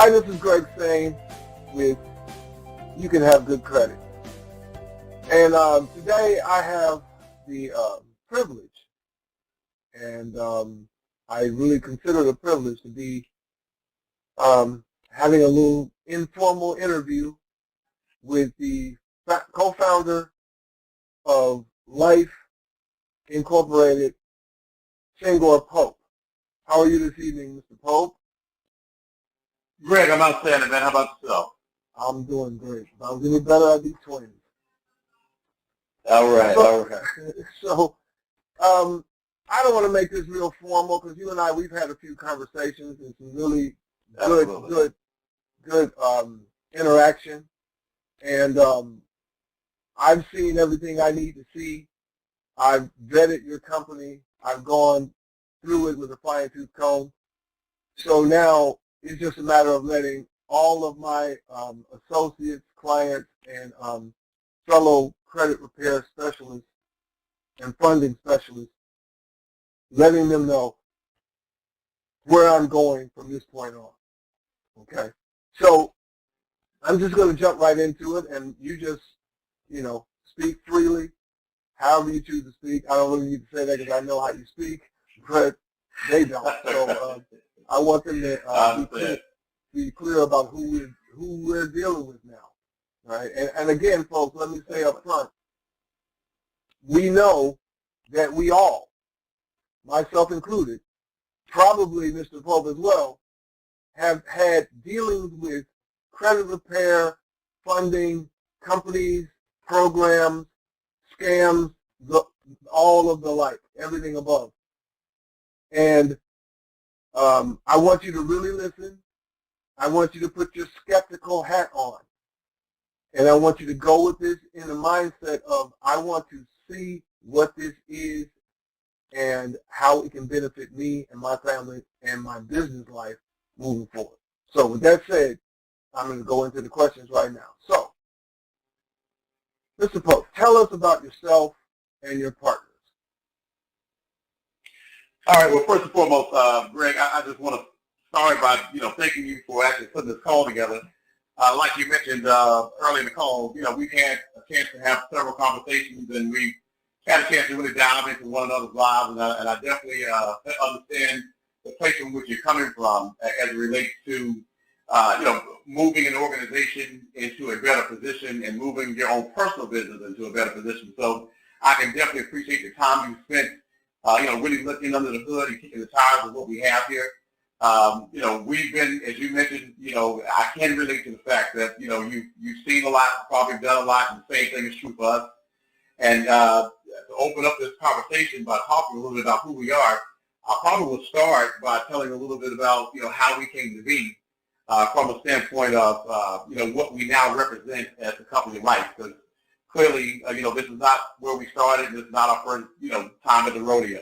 Hi, this is Greg saying with You Can Have Good Credit. And today I have the privilege, and I really consider it a privilege to be having a little informal interview with the co-founder of LYFE Incorporated, Senghor Pope. How are you this evening, Mr. Pope? Greg, I'm outstanding, man. How about yourself? I'm doing great. If I was any better, I'd be twins. All right, all right. So, I don't want to make this real formal because you and I, we've had a few conversations and some really good interaction. And I've seen everything I need to see. I've vetted your company. I've gone through it with a fine-tooth comb. So now it's just a matter of letting all of my associates, clients, and fellow credit repair specialists and funding specialists, letting them know where I'm going from this point on. Okay? So I'm just going to jump right into it, and you just, speak freely, however you choose to speak. I don't really need to say that because I know how you speak, but they don't. So I want them to be clear about who we're dealing with now, right? And again, folks, let me say up front, we know that we all, myself included, probably Mr. Pope as well, have had dealings with credit repair, funding, companies, programs, scams, all of the like, everything above. And I want you to really listen. I want you to put your skeptical hat on. And I want you to go with this in the mindset of, I want to see what this is and how it can benefit me and my family and my business life moving forward. So with that said, I'm going to go into the questions right now. So, Mr. Pope, tell us about yourself and your partners. All right. Well, first and foremost, Greg, I just want to start by, thanking you for actually putting this call together. Like you mentioned early in the call, we've had a chance to have several conversations, and we've had a chance to really dive into one another's lives, and I definitely understand the place from which you're coming from as it relates to, moving an organization into a better position and moving your own personal business into a better position. So I can definitely appreciate the time you spent really looking under the hood and kicking the tires of what we have here. We've been, as you mentioned, I can relate to the fact that, you've seen a lot, probably done a lot, and the same thing is true for us. And to open up this conversation by talking a little bit about who we are, I probably will start by telling a little bit about, how we came to be from a standpoint of, what we now represent as a company LYFE. Because clearly, this is not where we started. This is not our first, time at the rodeo.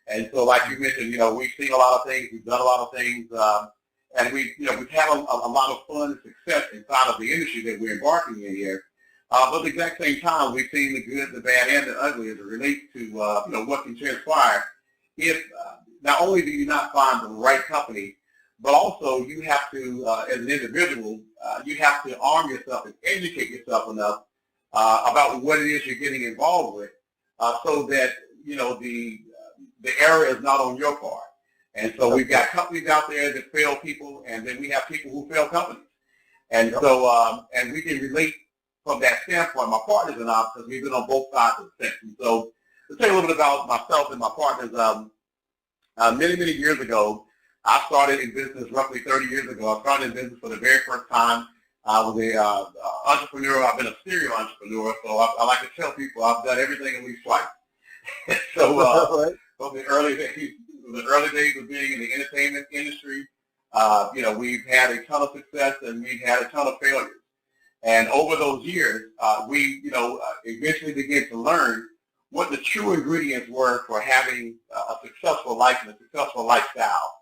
And so, like you mentioned, we've seen a lot of things, we've done a lot of things, and we've had a lot of fun and success inside of the industry that we're embarking in here. But at the exact same time, we've seen the good, the bad, and the ugly as it relates to, what can transpire if not only do you not find the right company, but also you have to, as an individual, you have to arm yourself and educate yourself enough about what it is you're getting involved with, so that the error is not on your part. And so we've got companies out there that fail people, and then we have people who fail companies. And so, and we can relate from that standpoint, my partners and I, because we've been on both sides of the fence. And so, to tell you a little bit about myself and my partners, many years ago, I started in business roughly 30 years ago. I started in business for the very first time. I was an entrepreneur. I've been a serial entrepreneur, so I like to tell people I've done everything at least twice. So from the early days of being in the entertainment industry, we've had a ton of success and we've had a ton of failures. And over those years, we eventually began to learn what the true ingredients were for having a successful life and a successful lifestyle.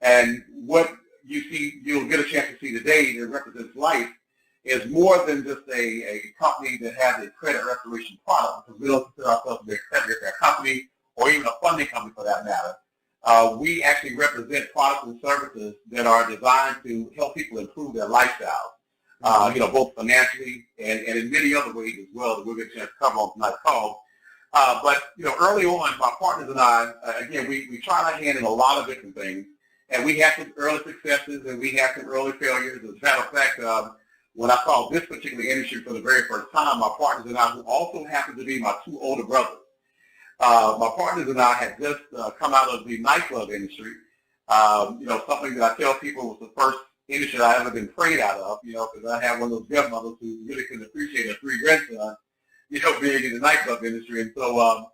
And what you'll get a chance to see today that represents LYFE is more than just a company that has a credit restoration product, because we don't consider ourselves to be a credit repair company or even a funding company for that matter. we actually represent products and services that are designed to help people improve their lifestyle, both financially and in many other ways as well that we'll get a chance to cover on tonight's call. But early on, my partners and I, again, we tried our hand in a lot of different things, and we had some early successes and we had some early failures. As a matter of fact, when I saw this particular industry for the very first time, my partners and I, who also happened to be my two older brothers, my partners and I had just come out of the nightclub industry, something that I tell people was the first industry I ever been prayed out of, because I had one of those grandmothers who really couldn't appreciate her three grandsons, being in the nightclub industry. And so,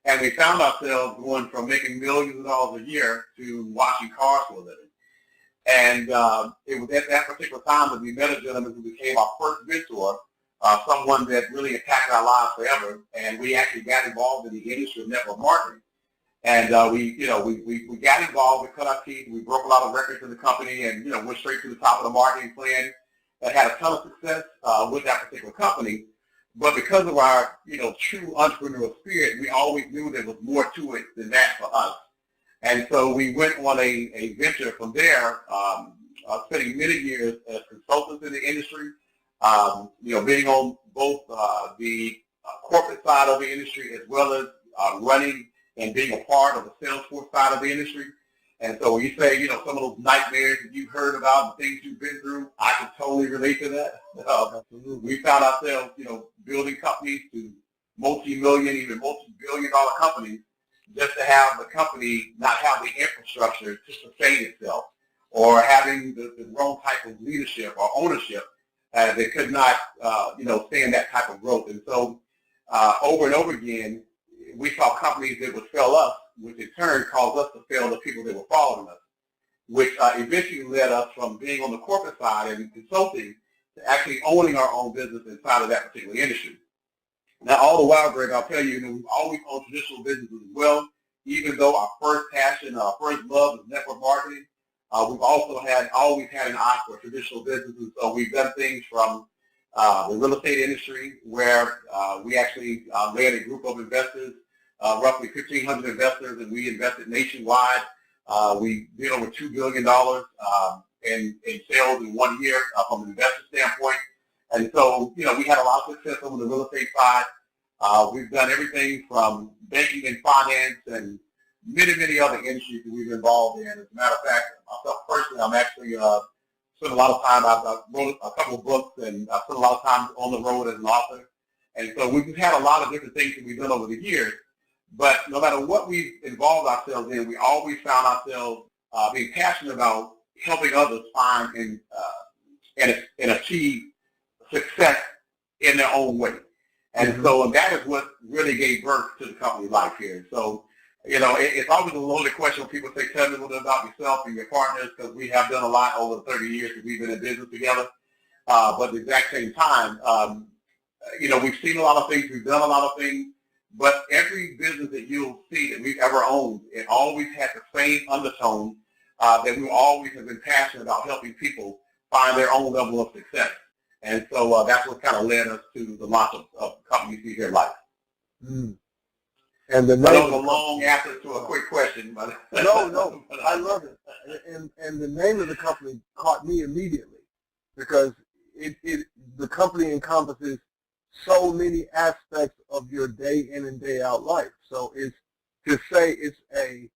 and we found ourselves going from making millions of dollars a year to washing cars for a living. And it was at that particular time that we met a gentleman who became our first mentor, someone that really impacted our lives forever. And we actually got involved in the industry of network marketing. And we got involved, we cut our teeth, we broke a lot of records in the company and, went straight to the top of the marketing plan and had a ton of success with that particular company. But because of our, true entrepreneurial spirit, we always knew there was more to it than that for us. And so we went on a venture from there, spending many years as consultants in the industry, being on both the corporate side of the industry as well as running and being a part of the Salesforce side of the industry. And so when you say, some of those nightmares that you've heard about, the things you've been through, I can totally relate to that. We found ourselves, building companies to multi-million, even multi-billion-dollar companies, just to have the company not have the infrastructure to sustain itself, or having the wrong type of leadership or ownership that could not, stand that type of growth. And so over and over again, we saw companies that would fail us, which in turn caused us to fail the people that were following us, which eventually led us from being on the corporate side and consulting to actually owning our own business inside of that particular industry. Now, all the while, Greg, I'll tell you, we've always owned traditional businesses as well. Even though our first passion, our first love is network marketing, we've also always had an eye for traditional businesses. So we've done things from the real estate industry, where we actually led a group of investors, roughly 1,500 investors, and we invested nationwide. We did over $2 billion in sales in 1 year from an investor standpoint. And so, we had a lot of success on the real estate side. We've done everything from banking and finance and many, many other industries that we've been involved in. As a matter of fact, myself personally, I'm actually spent a lot of time. I wrote a couple of books, and I spent a lot of time on the road as an author. And so we've had a lot of different things that we've done over the years. But no matter what we've involved ourselves in, we always found ourselves being passionate about helping others find and achieve success in their own way. And so that is what really gave birth to the company LYFE here. So, it's always a loaded question when people say, tell me a little bit about yourself and your partners, because we have done a lot over the 30 years that we've been in business together. But at the exact same time, we've seen a lot of things, we've done a lot of things, but every business that you'll see that we've ever owned, it always had the same undertone that we always have been passionate about helping people find their own level of success. And so that's what kind of led us to the launch of the company you see here, LYFE. And the name that was a long answer to a quick question. But no, I love it. And the name of the company caught me immediately, because the company encompasses so many aspects of your day in and day out life. So it's to say it's a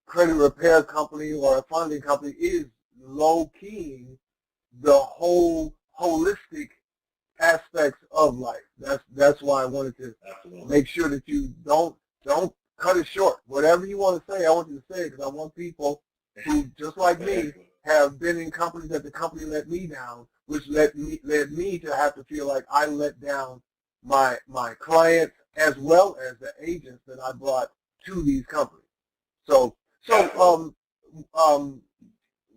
credit repair company or a funding company is low-keying the whole holistic aspects of life. That's why I wanted to make sure that you don't cut it short. Whatever you want to say, I want you to say it, because I want people who, just like me, have been in companies that the company let me down, which led me to have to feel like I let down my clients as well as the agents that I brought to these companies. So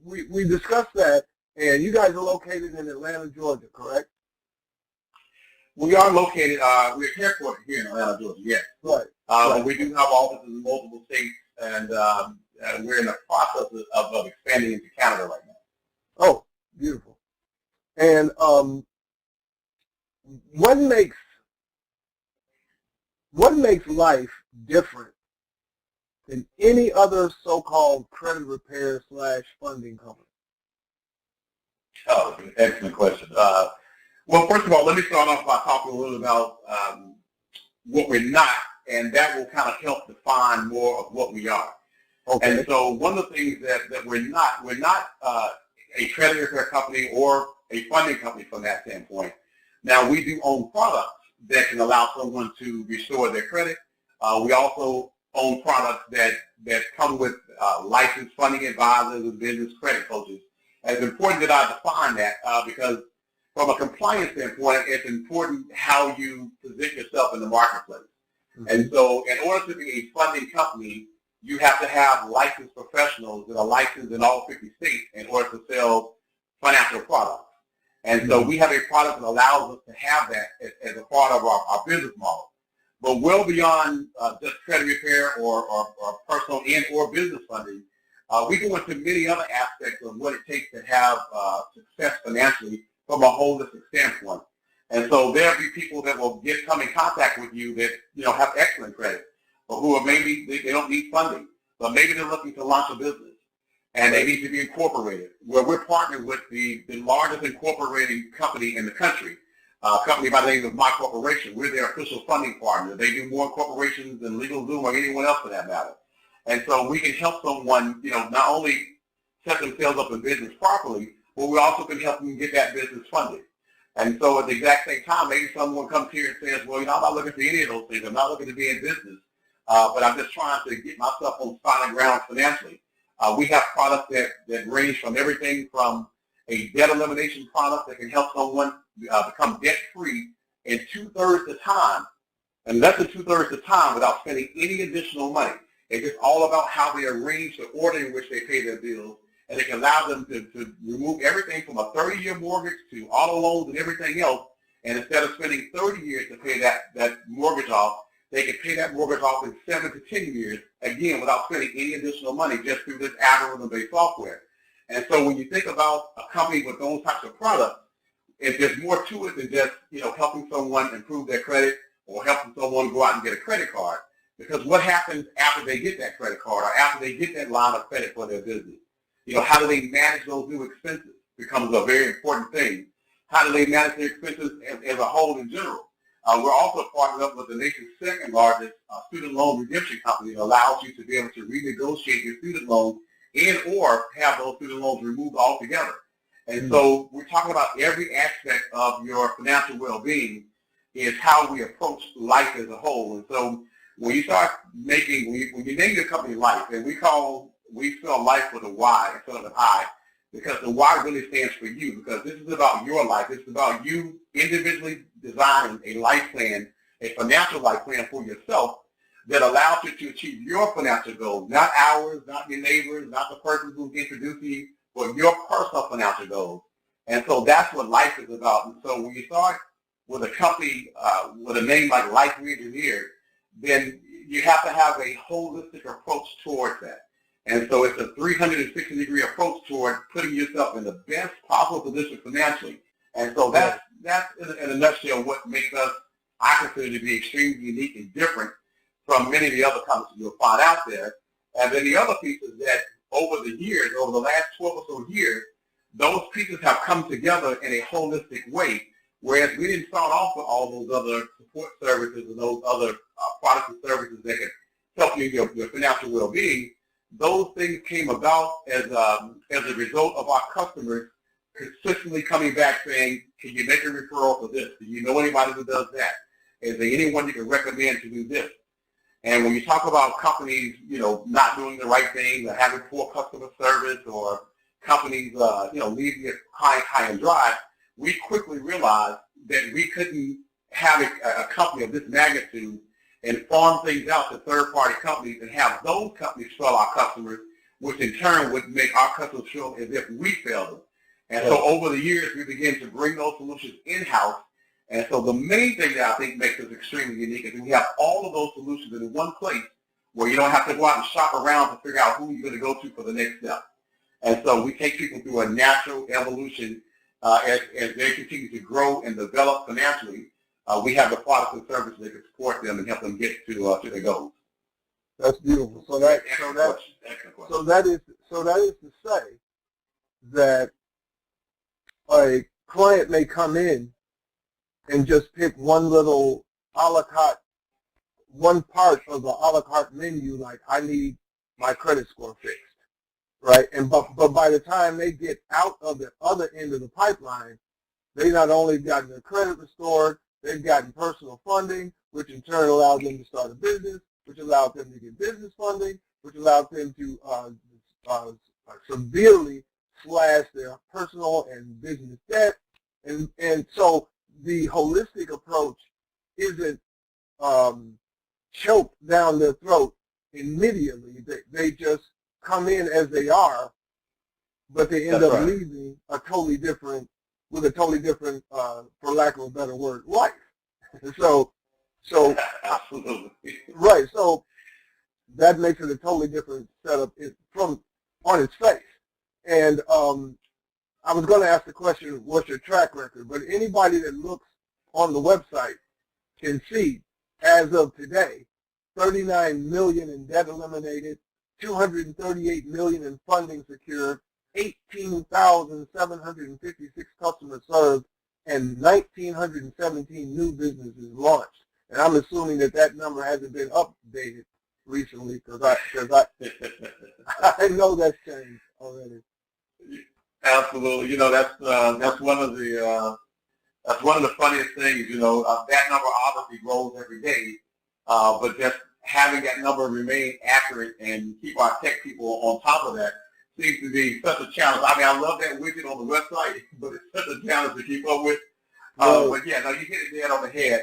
we discussed that, and you guys are located in Atlanta, Georgia, correct? We are located, we're headquartered here in Atlanta, Georgia, yes. Right. We do have offices in multiple states, and we're in the process of expanding into Canada right now. Oh, beautiful. And what makes LYFE different than any other so-called credit repair / funding company? Oh, excellent question. Well, first of all, let me start off by talking a little about what we're not, and that will kind of help define more of what we are. Okay. And so one of the things that we're not a credit repair company or a funding company from that standpoint. Now, we do own products that can allow someone to restore their credit. We also own products that come with licensed funding advisors and business credit coaches. And it's important that I define that because from a compliance standpoint, it's important how you position yourself in the marketplace. Mm-hmm. And so in order to be a funding company, you have to have licensed professionals that are licensed in all 50 states in order to sell financial products. And so we have a product that allows us to have that as a part of our business model. But well beyond just credit repair or personal and or business funding, we go into many other aspects of what it takes to have success financially from a holistic standpoint. And so there'll be people that will come in contact with you that have excellent credit, but who are maybe they don't need funding, but maybe they're looking to launch a business and they need to be incorporated. Where we're partnered with the largest incorporating company in the country, a company by the name of My Corporation. We're their official funding partner. They do more incorporations than LegalZoom or anyone else for that matter. And so we can help someone, not only set themselves up in business properly, but we also can help them get that business funded. And so at the exact same time, maybe someone comes here and says, well, I'm not looking for any of those things. I'm not looking to be in business, but I'm just trying to get myself on solid ground financially. We have products that range from everything from a debt elimination product that can help someone become debt-free in 2/3 the time, and less than 2/3 the time without spending any additional money. It's just all about how they arrange the order in which they pay their bills, and it can allow them to remove everything from a 30-year mortgage to auto loans and everything else, and instead of spending 30 years to pay that mortgage off, they can pay that mortgage off in 7 to 10 years, again, without spending any additional money just through this algorithm-based software. And so when you think about a company with those types of products, there's more to it than just, helping someone improve their credit or helping someone go out and get a credit card. Because what happens after they get that credit card or after they get that line of credit for their business? How do they manage those new expenses becomes a very important thing. How do they manage their expenses as a whole in general? We're also partnered up with the nation's second largest student loan redemption company that allows you to be able to renegotiate your student loan and or have those student loans removed altogether. And so we're talking about every aspect of your financial well-being is how we approach life as a whole. And so when you start when you name your company LYFE, and we spell life with a Y instead of an I, because the Y really stands for you, because this is about your life. This is about you individually designing a life plan, a financial life plan for yourself that allows you to achieve your financial goals, not ours, not your neighbors, not the person who's introducing you, but your personal financial goals. And so that's what life is about. And so when you start with a company with a name like Life Re-Engineered, then you have to have a holistic approach towards that. And so it's a 360-degree approach toward putting yourself in the best possible position financially. And so that's in a nutshell what makes us, I consider, to be extremely unique and different from many of the other companies you'll find out there. And then the other piece is that over the last 12 or so years, those pieces have come together in a holistic way, whereas we didn't start off with all those other support services and those other products and services that can help you in your financial well-being. Those things came about as a result of our customers consistently coming back saying, can you make a referral for this? Do you know anybody who does that? Is there anyone you can recommend to do this? And when you talk about companies, not doing the right thing or having poor customer service or companies, leaving it high and dry, we quickly realized that we couldn't have a company of this magnitude and farm things out to third-party companies and have those companies fail our customers, which in turn would make our customers feel as if we failed them. And so over the years, we began to bring those solutions in-house. And so the main thing that I think makes us extremely unique is we have all of those solutions in one place where you don't have to go out and shop around to figure out who you're going to go to for the next step. And so we take people through a natural evolution as they continue to grow and develop financially. We have the products and services that can support them and help them get to their goals. That's beautiful. So that is to say that a client may come in and just pick one little a la carte, one part of the a la carte menu, like I need my credit score fixed, right? And but by the time they get out of the other end of the pipeline, they not only gotten their credit restored, they've gotten personal funding, which in turn allows them to start a business, which allows them to get business funding, which allows them to severely slash their personal and business debt. And so the holistic approach isn't choked down their throat immediately. They just come in as they are, but they end up leaving with a totally different, for lack of a better word, life. So absolutely right. So that makes it a totally different setup on its face. And I was going to ask the question, what's your track record? But anybody that looks on the website can see, as of today, 39 million in debt eliminated, 238 million in funding secured, 18,756 customers served, and 1,917 new businesses launched. And I'm assuming that number hasn't been updated recently because I know that's changed already. Absolutely. You know, that's one of the funniest things. You know, that number obviously grows every day, but just having that number remain accurate and keep our tech people on top of that seems to be such a challenge. I mean, I love that widget on the website, but it's such a challenge to keep up with. But yeah, no, you hit it dead on the head.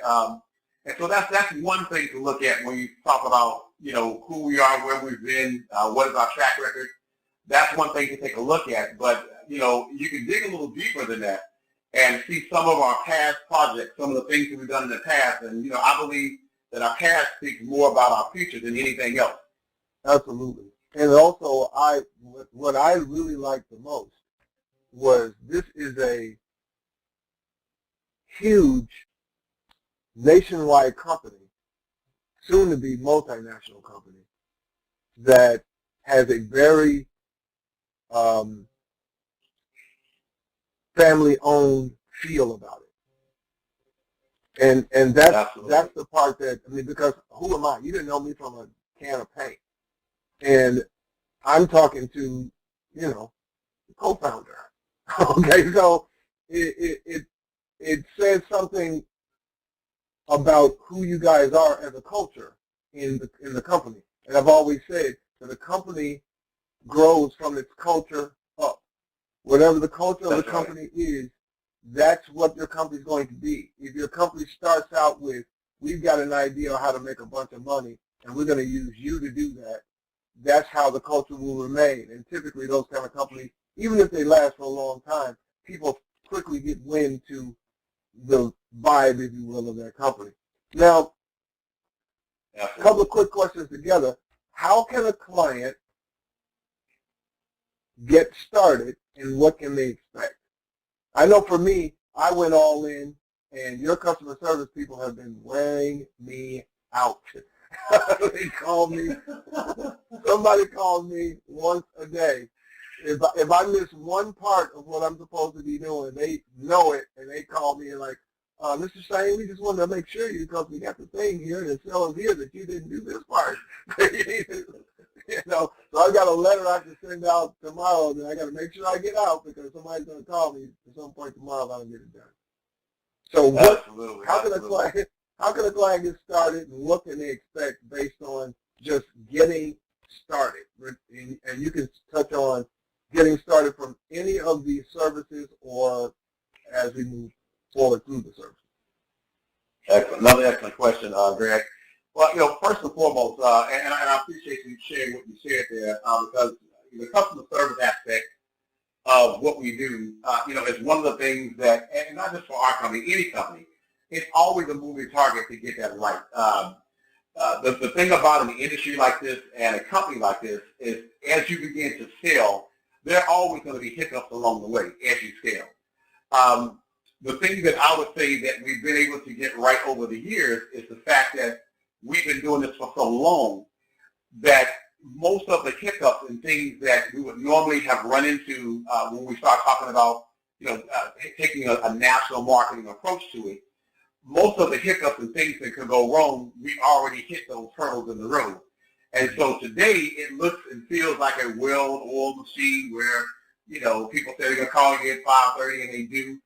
And so that's one thing to look at when you talk about, you know, who we are, where we've been, what is our track record. That's one thing to take a look at. But, you know, you can dig a little deeper than that and see some of our past projects, some of the things that we've done in the past. And, you know, I believe that our past speaks more about our future than anything else. Absolutely. And also, what I really liked the most was this is a huge nationwide company, soon to be multinational company, that has a very family-owned feel about it. And that's the part that, I mean, because who am I? You didn't know me from a can of paint. And I'm talking to, you know, the co-founder. Okay, so it says something about who you guys are as a culture in the company. And I've always said that the company grows from its culture up. Whatever the culture of the company is, that's what your company's going to be. If your company starts out with, we've got an idea of how to make a bunch of money, and we're going to use you to do that, that's how the culture will remain. And typically those kind of companies, even if they last for a long time, people quickly get wind to the vibe, if you will, of that company. Now, a couple of quick questions together. How can a client get started, and what can they expect? I know for me, I went all in, and your customer service people have been wearing me out. They call me, somebody calls me once a day. If I miss one part of what I'm supposed to be doing, they know it, and they call me and like, Mr. Shane, we just wanted to make sure you, because we got the thing here that tells here that you didn't do this part. You know, so I got a letter I can send out tomorrow, and I got to make sure I get out because somebody's going to call me at some point tomorrow if I don't get it done. So how can a client get started, and what can they expect based on just getting started? And you can touch on getting started from any of these services or as we move forward through the service. Excellent. Another excellent question, Greg. Well, you know, first and foremost, and I appreciate you sharing what you shared there, because the customer service aspect of what we do, you know, is one of the things that, and not just for our company, any company, it's always a moving target to get that right. The thing about an industry like this and a company like this is as you begin to scale, there are always going to be hiccups along the way as you scale. The thing that I would say that we've been able to get right over the years is the fact that we've been doing this for so long. that most of the hiccups and things that we would normally have run into when we start talking about, taking a national marketing approach to it, most of the hiccups and things that could go wrong, we already hit those hurdles in the road. And so today it looks and feels like a well-oiled machine where, people say they're going to call you at 5:30 and they do.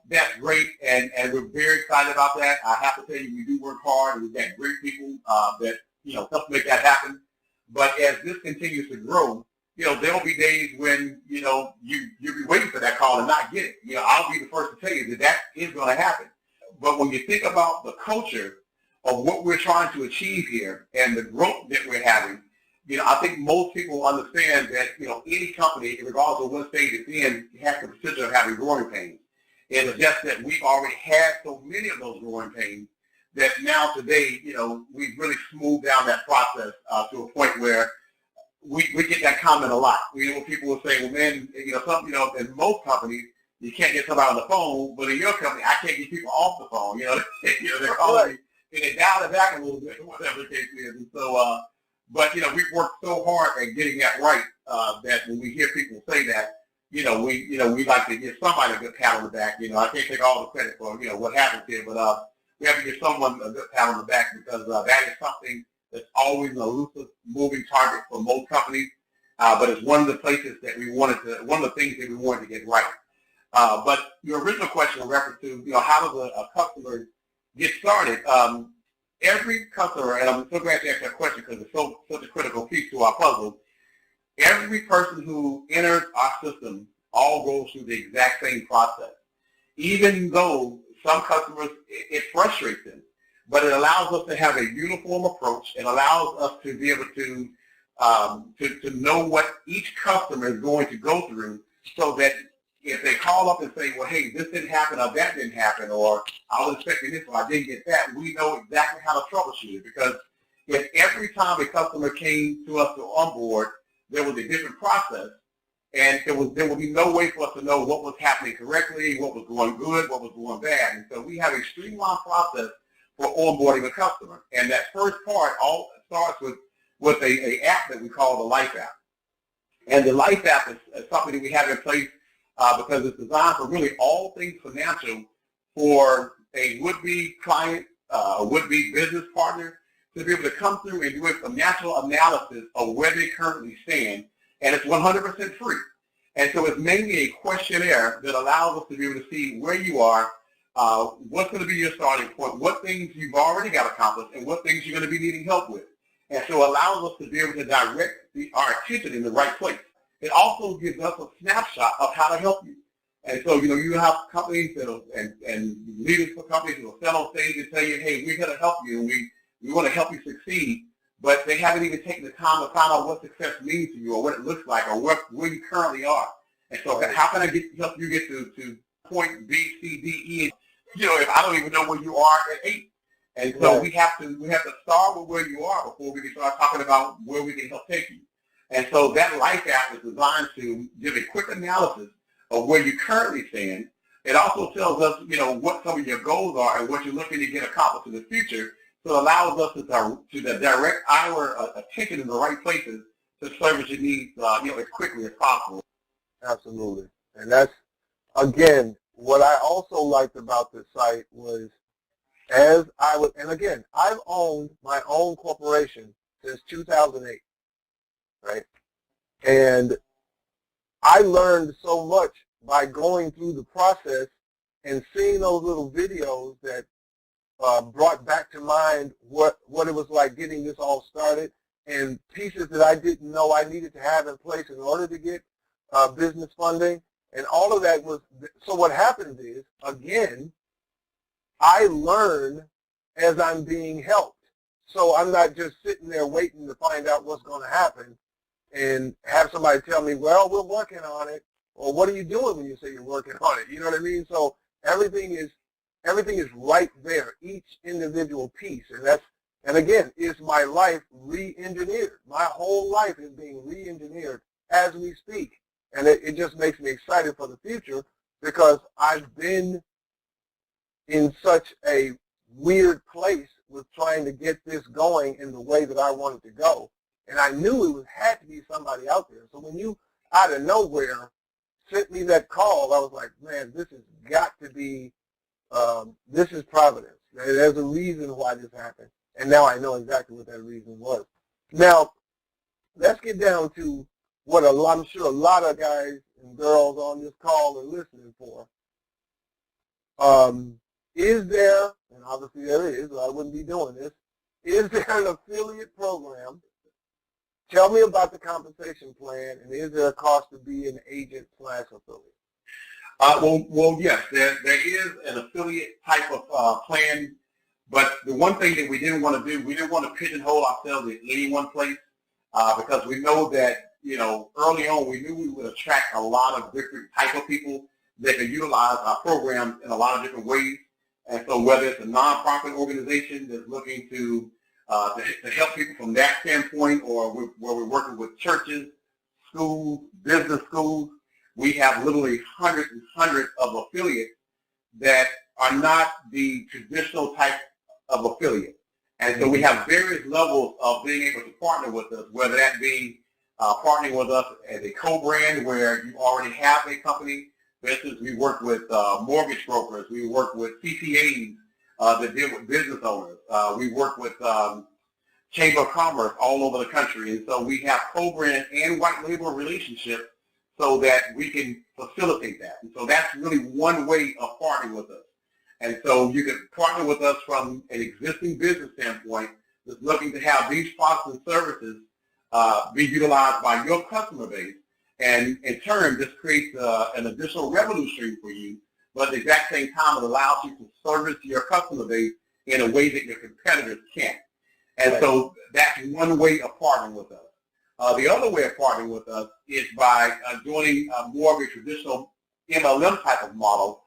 That's great, and we're very excited about that. I have to tell you, we do work hard, and we've got great people that, help make that happen. But as this continues to grow, there'll be days when, you'll be waiting for that call and not get it. I'll be the first to tell you that is going to happen. But when you think about the culture of what we're trying to achieve here and the growth that we're having, I think most people understand that, any company, regardless of what stage it's in, has the potential of having growing pains. It's just that we've already had so many of those growing pains that now today, we've really smoothed down that process to a point where we get that comment a lot. People will say, well, man, in most companies, you can't get somebody on the phone, but in your company, I can't get people off the phone. They're calling me, and they dial it back a little bit, whatever the case is. And so, but we've worked so hard at getting that right that when we hear people say that, we like to give somebody a good pat on the back. I can't take all the credit for what happens here, but we have to give someone a good pat on the back because that is something that's always an elusive, moving target for most companies. But it's one of the places that one of the things that we wanted to get right. But your original question in reference to, how does a customer get started? Every customer, and I'm so glad you asked that question because it's such a critical piece to our puzzle. Every person who enters our system all goes through the exact same process. Even though some customers, it frustrates them, but it allows us to have a uniform approach. It allows us to be able to know what each customer is going to go through so that if they call up and say, well, hey, this didn't happen or that didn't happen or I was expecting this or I didn't get that, we know exactly how to troubleshoot it because if every time a customer came to us to onboard, there was a different process and there would be no way for us to know what was happening correctly, what was going good, what was going bad. And so we have a streamlined process for onboarding a customer. And that first part all starts with a app that we call the LYFE app. And the LYFE app is something that we have in place because it's designed for really all things financial for a would-be client, a would-be business partner to be able to come through and do a financial analysis of where they currently stand, and it's 100% free. And so it's mainly a questionnaire that allows us to be able to see where you are, what's going to be your starting point, what things you've already got accomplished, and what things you're going to be needing help with. And so it allows us to be able to direct our attention in the right place. It also gives us a snapshot of how to help you. And so, you have companies and leaders for companies who will stand on stage and tell you, hey, we're going to help you, and we want to help you succeed, but they haven't even taken the time to find out what success means to you or what it looks like or where you currently are. And so how can I help you get to point B, C, D, E, if I don't even know where you are at 8? And so we have to start with where you are before we can start talking about where we can help take you. And so that LYFE app is designed to give a quick analysis of where you currently stand. It also tells us, what some of your goals are and what you're looking to get accomplished in the future. So it allows us to direct our attention in the right places to service your needs, as quickly as possible. Absolutely. And that's, again, what I also liked about this site was and again, I've owned my own corporation since 2008, right? And I learned so much by going through the process and seeing those little videos that brought back to mind what it was like getting this all started and pieces that I didn't know I needed to have in place in order to get business funding. And all of that was, so what happens is, again, I learn as I'm being helped. So I'm not just sitting there waiting to find out what's going to happen and have somebody tell me, well, we're working on it, or what are you doing when you say you're working on it? You know what I mean? So everything is right there, each individual piece. And again, is my life re-engineered. My whole life is being re-engineered as we speak. And it just makes me excited for the future because I've been in such a weird place was trying to get this going in the way that I wanted to go. And I knew had to be somebody out there. So when you, out of nowhere, sent me that call, I was like, man, this has got to be, this is providence. There's a reason why this happened. And now I know exactly what that reason was. Now, let's get down to what I'm sure a lot of guys and girls on this call are listening for. Is there, and obviously there is, or I wouldn't be doing this, is there an affiliate program? Tell me about the compensation plan, and is there a cost to be an agent/affiliate? Well, yes, there is an affiliate type of plan, but the one thing that we didn't want to do, we didn't want to pigeonhole ourselves in any one place because we know that, early on we knew we would attract a lot of different type of people that can utilize our programs in a lot of different ways. And so whether it's a nonprofit organization that's looking to help people from that standpoint, or where we're working with churches, schools, business schools, we have literally hundreds and hundreds of affiliates that are not the traditional type of affiliate. And so we have various levels of being able to partner with us, whether that be partnering with us as a co-brand where you already have a company. For instance, we work with mortgage brokers. We work with CPAs that deal with business owners. We work with Chamber of Commerce all over the country. And so we have co-brand and white label relationships so that we can facilitate that. And so that's really one way of partnering with us. And so you can partner with us from an existing business standpoint that's looking to have these products and services be utilized by your customer base. And in turn, this creates an additional revenue stream for you, but at the exact same time, it allows you to service your customer base in a way that your competitors can't. And right. So that's one way of partnering with us. The other way of partnering with us is by joining more of a traditional MLM type of model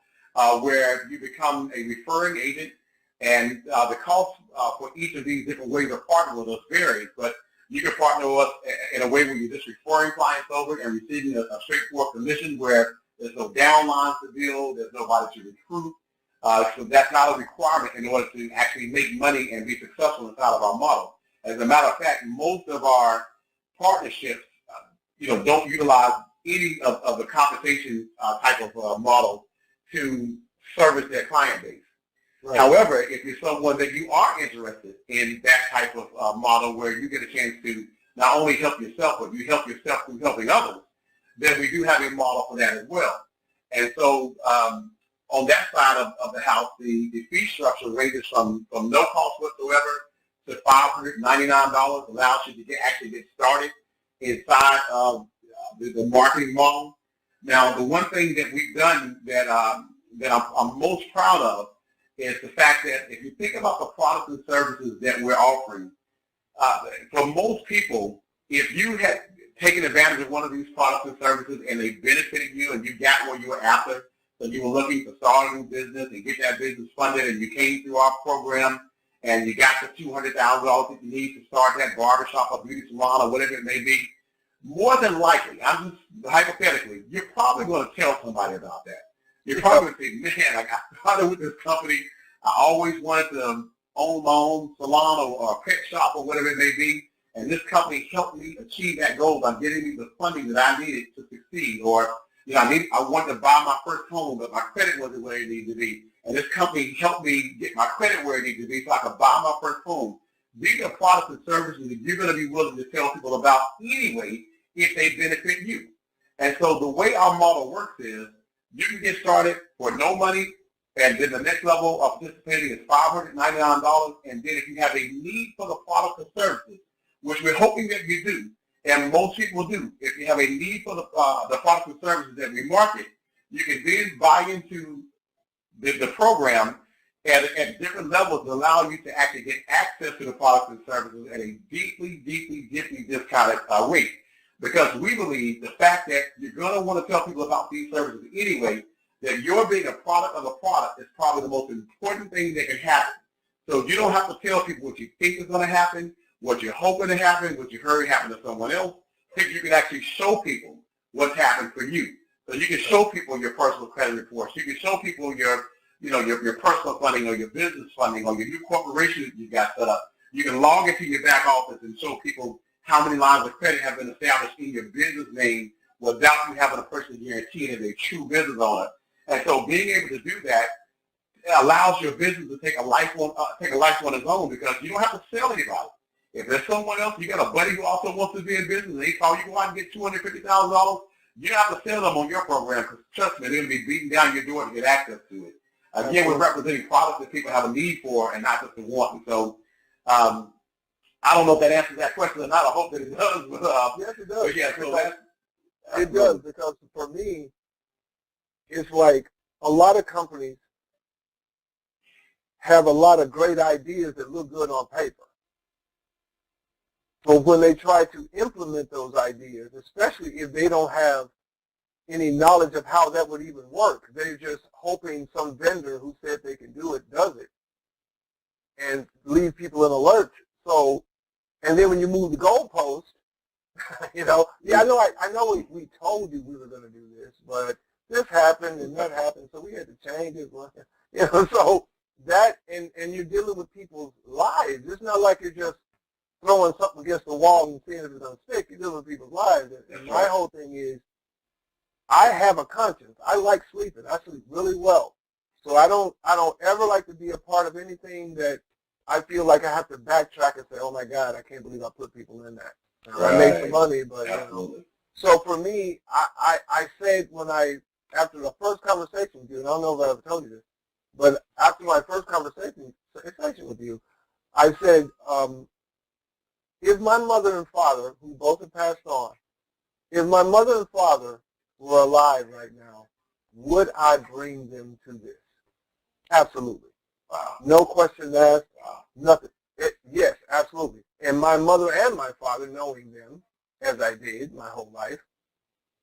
where you become a referring agent, and the cost for each of these different ways of partnering with us varies, but you can partner with us in a way where you're just referring clients over and receiving a straightforward commission where there's no downlines to build, there's nobody to recruit. So that's not a requirement in order to actually make money and be successful inside of our model. As a matter of fact, most of our partnerships, don't utilize any of the compensation type of model to service their client base. Right. However, if you're someone that you are interested in that type of model where you get a chance to not only help yourself, but you help yourself through helping others, then we do have a model for that as well. And so on that side of the house, the fee structure ranges from no cost whatsoever to $599, allows you to actually get started inside of the marketing model. Now, the one thing that we've done that I'm most proud of is the fact that if you think about the products and services that we're offering, for most people, if you had taken advantage of one of these products and services and they benefited you and you got what you were after, so you were looking to start a new business and get that business funded and you came through our program and you got the $200,000 that you need to start that barbershop or beauty salon or whatever it may be, more than likely, I'm just hypothetically, you're probably going to tell somebody about that. You're probably going to say, man, I started with this company. I always wanted to own my own salon or a pet shop or whatever it may be, and this company helped me achieve that goal by getting me the funding that I needed to succeed. Or, I wanted to buy my first home, but my credit wasn't where it needed to be, and this company helped me get my credit where it needed to be so I could buy my first home. These are products and services that you're going to be willing to tell people about anyway if they benefit you. And so the way our model works is you can get started for no money, and then the next level of participating is $599. And then if you have a need for the product or services, which we're hoping that you do, and most people do, if you have a need for the products and services that we market, you can then buy into the program at different levels to allow you to actually get access to the products and services at a deeply discounted rate. Because we believe the fact that you're going to want to tell people about these services anyway, that you're being a product of a product is probably the most important thing that can happen. So you don't have to tell people what you think is going to happen, what you're hoping to happen, what you heard happen to someone else. You can actually show people what's happened for you. So you can show people your personal credit reports. You can show people your your personal funding or your business funding or your new corporation that you got set up. You can log into your back office and show people how many lines of credit have been established in your business name without you having a person guaranteeing it a true business owner. And so being able to do that allows your business to take a life on its own, because you don't have to sell anybody. If there's someone else, you got a buddy who also wants to be in business, and they call you go out and get $250,000, you don't have to sell them on your program, because trust me, they're going to be beating down your door to get access to it. Again, we're representing products that people have a need for and not just a want. And so I don't know if that answers that question or not. I hope that it does. But, yes, it does. Yeah, so it does, because for me, it's like a lot of companies have a lot of great ideas that look good on paper. But when they try to implement those ideas, especially if they don't have any knowledge of how that would even work, they're just hoping some vendor who said they can do it does it and leave people in a lurch. So, and then when you move the goalpost, I know we told you we were going to do this, but this happened and that happened, so we had to change it. So that, and you're dealing with people's lives. It's not like you're just throwing something against the wall and seeing if it's going to stick. You're dealing with people's lives. And my whole thing is, I have a conscience. I like sleeping. I sleep really well. So I don't ever like to be a part of anything that I feel like I have to backtrack and say, oh my God, I can't believe I put people in that. I made some money, but So for me, I said after the first conversation with you, and I don't know if I ever told you this, but after my first conversation with you, I said, if my mother and father, who both have passed on, if my mother and father were alive right now, would I bring them to this? Absolutely. Wow. No question asked. Nothing. Yes, absolutely. And my mother and my father, knowing them, as I did my whole life,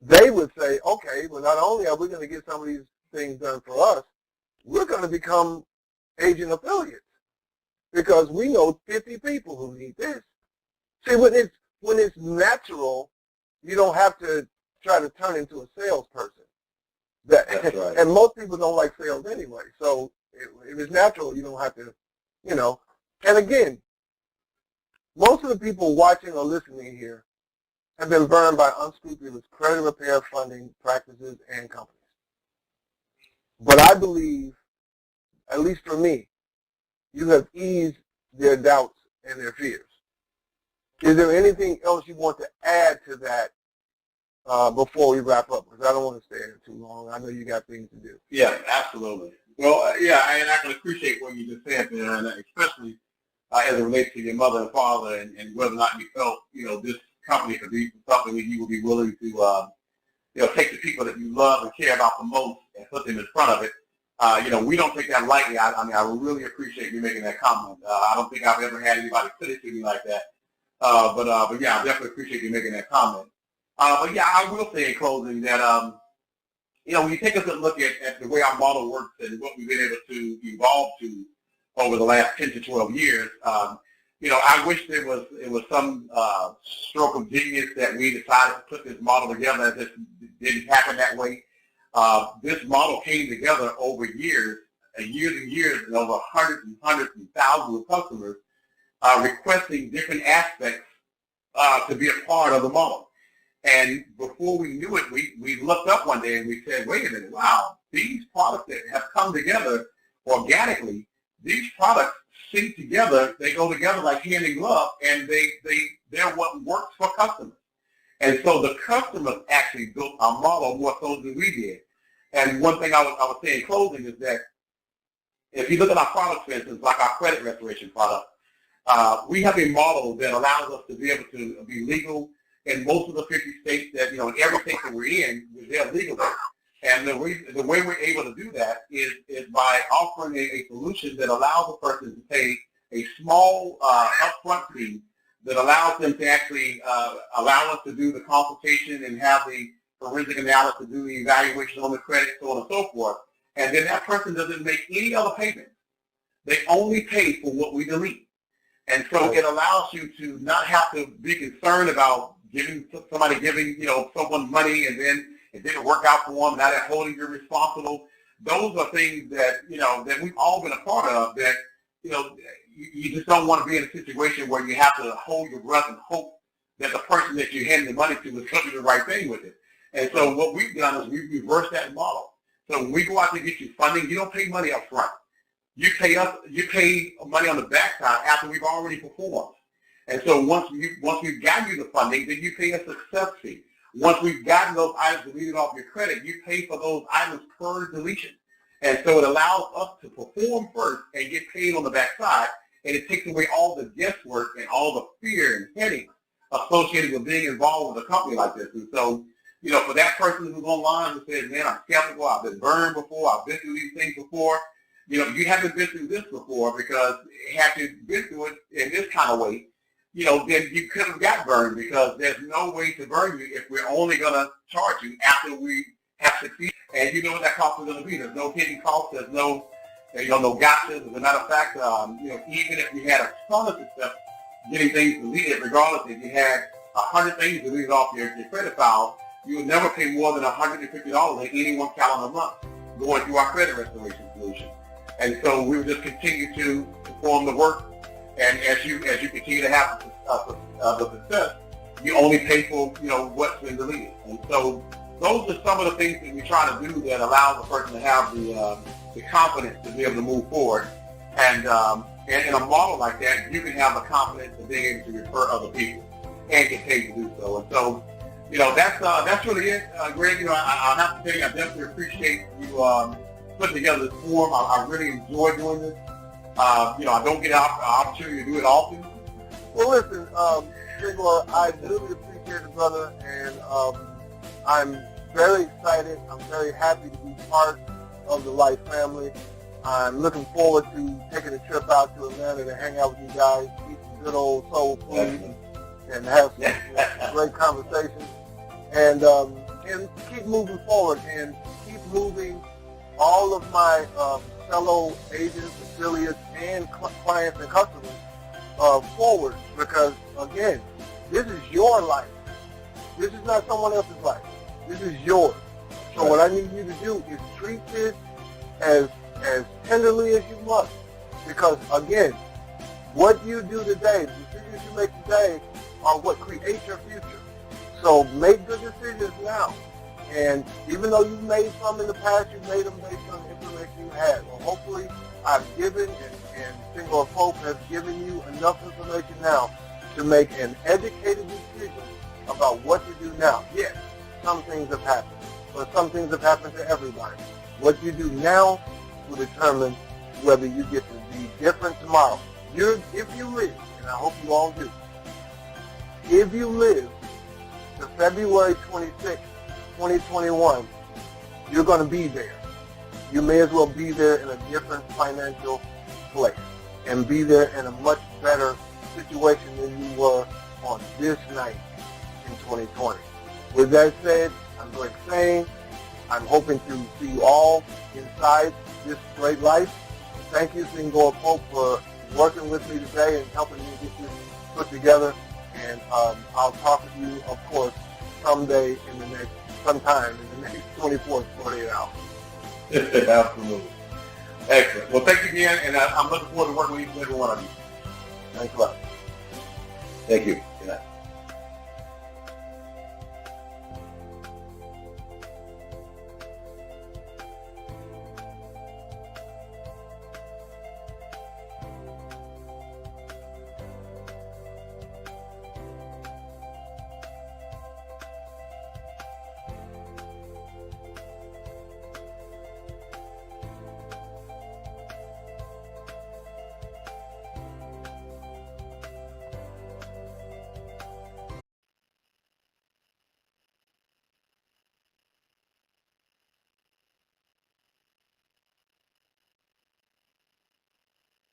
they would say, okay, well, not only are we going to get some of these things done for us, we're going to become agent affiliates because we know 50 people who need this. See, when it's natural, you don't have to try to turn into a salesperson. That's right. And most people don't like sales anyway. So if it's natural, you don't have to, And again, most of the people watching or listening here have been burned by unscrupulous credit repair funding practices and companies. But I believe, at least for me, you have eased their doubts and their fears. Is there anything else you want to add to that before we wrap up? Because I don't want to stay here too long. I know you got things to do. Yeah, absolutely. Well, and I can appreciate what you just said there, and especially as it relates to your mother and father and whether or not you felt, this company could be something that you would be willing to, take the people that you love and care about the most and put them in front of it. We don't take that lightly. I really appreciate you making that comment. I don't think I've ever had anybody put it to me like that. But I definitely appreciate you making that comment. I will say in closing that, when you take a good look at the way our model works and what we've been able to evolve to over the last 10 to 12 years, I wish it was some stroke of genius that we decided to put this model together. This didn't happen that way. This model came together over years and years, and over hundreds and thousands of customers requesting different aspects to be a part of the model. And before we knew it, we looked up one day and we said, wait a minute, wow, these products that have come together organically, these products sync together, they go together like hand in glove, and they're what works for customers. And so the customers actually built our model more so than we did. And one thing I would say in closing is that if you look at our products, for instance, like our credit restoration product, we have a model that allows us to be able to be legal in most of the 50 states that, in every state that we're in, they're legal. And the way we're able to do that is by offering a solution that allows a person to pay a small upfront fee that allows them to actually allow us to do the consultation and have the forensic analysis, do the evaluation on the credit, so on and so forth. And then that person doesn't make any other payment. They only pay for what we delete. And so it allows you to not have to be concerned about giving someone money and then it didn't work out for them, now they're holding you responsible. those are things that, that we've all been a part of that, you just don't want to be in a situation where you have to hold your breath and hope that the person that you're handing the money to is going to do the right thing with it. And so what we've done is we've reversed that model. So when we go out to get you funding, you don't pay money up front. You pay money on the backside after we've already performed. And so once we've gotten you the funding, then you pay a success fee. Once we've gotten those items deleted off your credit, you pay for those items per deletion. And so it allows us to perform first and get paid on the backside, and it takes away all the guesswork and all the fear and headaches associated with being involved with a company like this. And so, for that person who's online who says, man, I'm skeptical, I've been burned before, I've been through these things before, you haven't been through this before, because had you been through it in this kind of way, then you could have got burned, because there's no way to burn you if we're only going to charge you after we have succeeded. And you know what that cost is going to be. There's no hidden cost. There's no, no gotchas. As a matter of fact, even if you had a ton of success getting things deleted, regardless if you had 100 things deleted off your credit file, you would never pay more than $150 in any one calendar month going through our credit restoration solution. And so we would just continue to perform the work. And as you continue to have the success, you only pay for what's been deleted. And so those are some of the things that we try to do that allow the person to have the confidence to be able to move forward. And in a model like that, you can have the confidence of being able to refer other people and get paid to do so. And so, that's really it, Greg. I have to tell you, I definitely appreciate you putting together this forum. I really enjoy doing this. I don't get an opportunity to do it often. Well, listen, Senghor, I really appreciate it, brother, and I'm very excited. I'm very happy to be part of the LYFE family. I'm looking forward to taking a trip out to Atlanta to hang out with you guys, eat some good old soul food, and have some great conversations, and keep moving forward and keep moving all of my fellow agents, affiliates, and clients and customers forward, because, again, this is your life. This is not someone else's life. This is yours. So what I need you to do is treat this as tenderly as you must, because, again, what you do today, the decisions you make today are what create your future. So make good decisions now. And even though you've made some in the past, you've made them based on the information you had. Well, hopefully I've given, and Senghor Pope has given you enough information now to make an educated decision about what to do now. Yes, some things have happened, but some things have happened to everybody. What you do now will determine whether you get to be different tomorrow. If you live, and I hope you all do, if you live to February 26, 2021, you're going to be there. You may as well be there in a different financial place and be there in a much better situation than you were on this night in 2020. With that said, I'm Greg saying, I'm hoping to see you all inside this great life. Thank you, Senghor Pope, for working with me today and helping me get this put together. And I'll talk with you, of course, sometime in the next 24 to 48 hours. Absolutely. Excellent. Well, thank you again, and I'm looking forward to working with each and every one of you. Thanks a lot. Thank you. Good night.